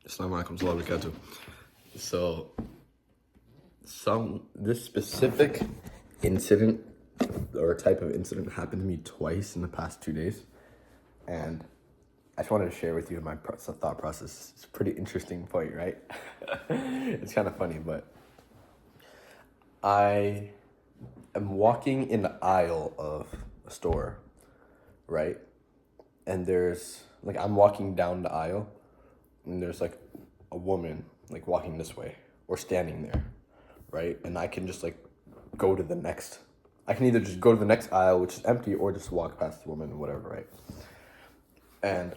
Assalamu alaikum wa barakatuh. So, this specific incident or type of incident happened to me twice in the past 2 days, and I just wanted to share with you my thought process. It's a pretty interesting point, right? It's kind of funny, but I am walking in the aisle of a store, right? And I'm walking down the aisle, and there's like a woman like walking this way or standing there, right? And I can just go to the next. I can either just go to the next aisle, which is empty, or just walk past the woman, whatever, right? And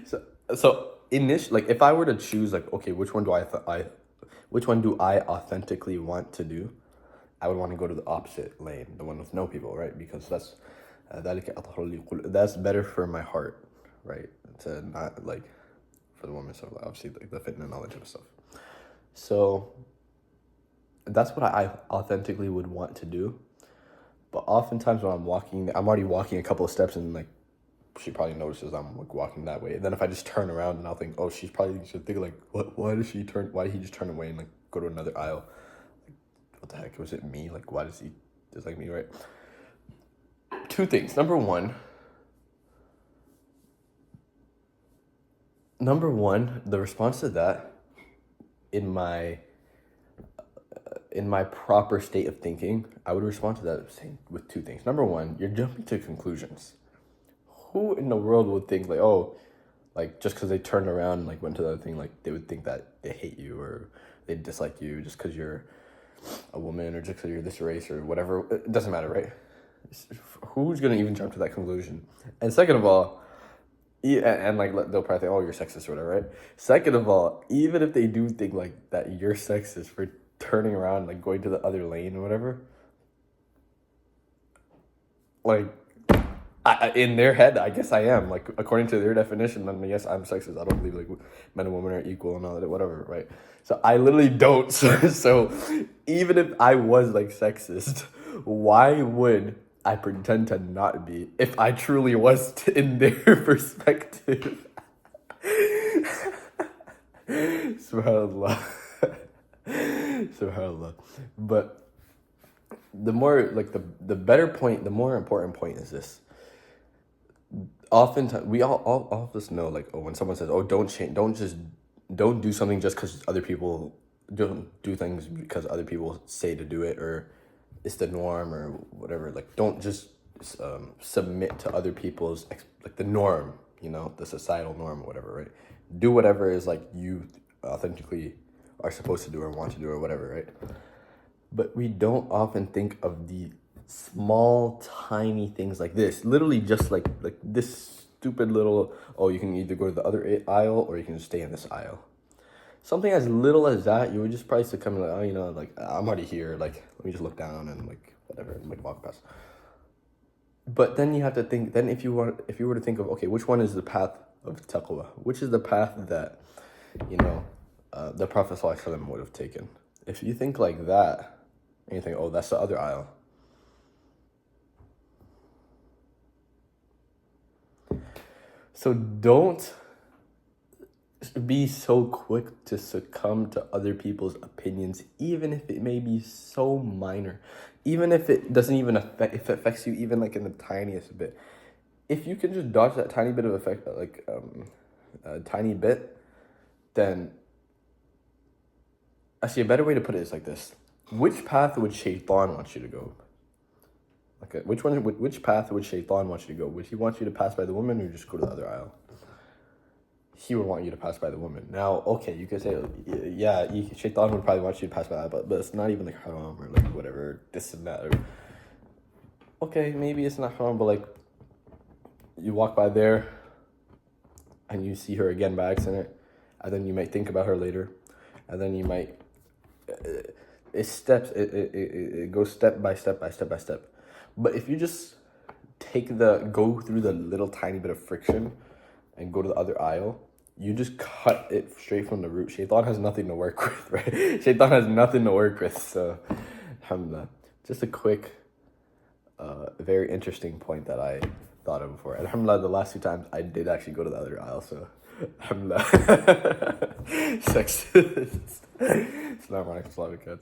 so if I were to choose okay, which one do I authentically want to do? I would want to go to the opposite lane, the one with no people, right? Because that's better for my heart, right? To not for the woman stuff, obviously the fitness knowledge of stuff. So that's what I authentically would want to do. But oftentimes when I'm walking, I'm already walking a couple of steps, and she probably notices I'm walking that way. And then if I just turn around, and I'll think, oh, she's probably should think why did he just turn away and go to another aisle? What the heck, was it me? Why does he dislike me, right? Two things. Number one, the response to that in my proper state of thinking, I would respond to that with two things. Number one, you're jumping to conclusions. Who in the world would think just because they turned around and went to the other thing, they would think that they hate you or they dislike you just because you're a woman or just because you're this race or whatever? It doesn't matter, right? Who's gonna even jump to that conclusion? And second of all, and they'll probably think, oh, you're sexist or whatever, right? Second of all, even if they do think that you're sexist for turning around, going to the other lane or whatever, in their head, I guess I am. According to their definition, then yes, I'm sexist. I don't believe men and women are equal and all that, whatever, right? So I literally don't. So even if I was sexist, why would I pretend to not be if I truly was in their perspective? Subhanallah. Subhanallah. But the more the better point, the more important point is this. Oftentimes we all of us know when someone says, oh, don't do something just because other people don't do things because other people say to do it or it's the norm or whatever. Don't just submit to other people's the norm, the societal norm or whatever, right? Do whatever is you authentically are supposed to do or want to do or whatever, right? But we don't often think of the small, tiny things like this. Literally just like this stupid little, oh, you can either go to the other aisle or you can just stay in this aisle. Something as little as that, you would just probably succumb to I'm already here. Let me just look down and whatever, and walk past. But then you have to think. Then if you were to think of, okay, which one is the path of taqwa? Which is the path that the Prophet ﷺ would have taken? If you think like that, and you think, oh, that's the other aisle. So don't be so quick to succumb to other people's opinions, even if it may be so minor, even if it doesn't even affect, if it affects you even in the tiniest bit. If you can just dodge that tiny bit of effect, a tiny bit, then actually a better way to put it is like this: which path would shaytaan want you to go? Which path would shaytaan want you to go? Would he want you to pass by the woman or just go to the other aisle? He would want you to pass by the woman. Now, okay, you could say, yeah, shaytaan would probably want you to pass by that, but it's not even haram or whatever, this and that. Or, okay, maybe it's not haram, but you walk by there and you see her again by accident, and then you might think about her later, and then you might, it goes step by step by step by step. But if you just go through the little tiny bit of friction and go to the other aisle, you just cut it straight from the root. Shaytaan has nothing to work with, right? Shaytaan has nothing to work with. So, alhamdulillah. Just a quick, very interesting point that I thought of before. And alhamdulillah, the last 2 times I did actually go to the other aisle, so alhamdulillah. Sexist. Assalamu alaikum.